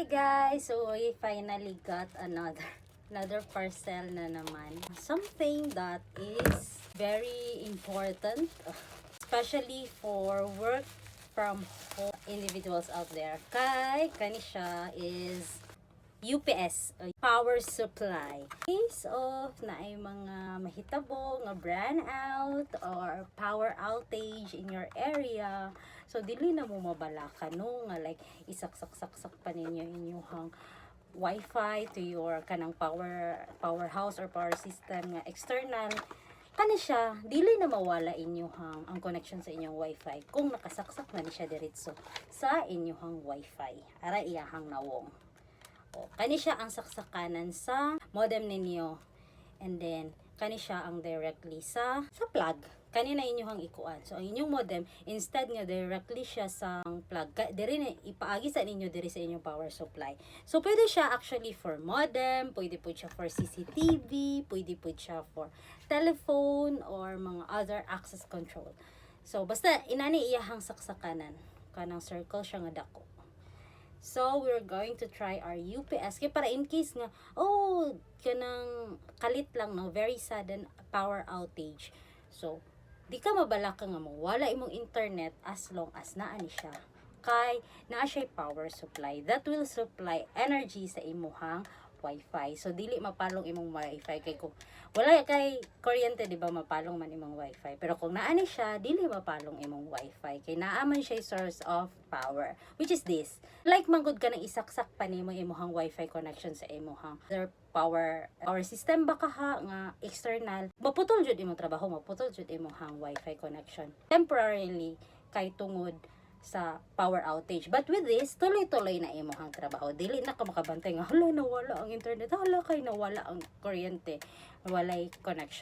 Hi guys! So we finally got another parcel na naman. Something that is very important, especially for work from home individuals out there. Kani siya is UPS, power supply. In case of na ay mga mahitabo nga brand out or power outage in your area, so dili na mo mabalakan no nga like isaksak-saksak pa ninyo inyong wifi to your kanang powerhouse or power system nga external. Kani siya dili na mawala inyong ang connection sa inyong wifi kung nakasaksak na ni siya diretso sa inyong wifi ara iyahang nawong. Kani siya ang saksakanan sa modem ninyo, and then kani siya ang directly sa plug. Kani na inyong ikuan. So ang inyong modem instead nga directly siya sa plug, diri na ipaagi sa ninyo diri sa inyong power supply. So pwede siya actually for modem, pwede po siya for CCTV, pwede po siya for telephone or mga other access control. So basta inani iyahang saksakanan, kanang circle siya nga dako. So, we're going to try our UPS. Kaya para in case nga, kanang kalit lang, no? Very sudden power outage. So, di ka mabalaka nga mo. Wala imong internet as long as naa ni siya. Kay, naa siya power supply. That will supply energy sa imuhang wifi. So, dili mapalong imong wifi. Kay kung wala kay kuryente, di ba mapalong man imong wifi. Pero kung naa ni siya, dili mapalong imong wifi. Kay naa man siya source of power. Which is this. Like manggod ka nang isaksak pa nimo imong wifi connection sa imong power system baka nga external. Maputol jud imong trabaho, maputol jud imong wifi connection. Temporarily kay tungod sa power outage. But with this, tuloy-tuloy na imong trabaho. Dili na ka makabantay nga, hala, nawala ang internet. Hala, kay nawala ang kuryente. Walay connection.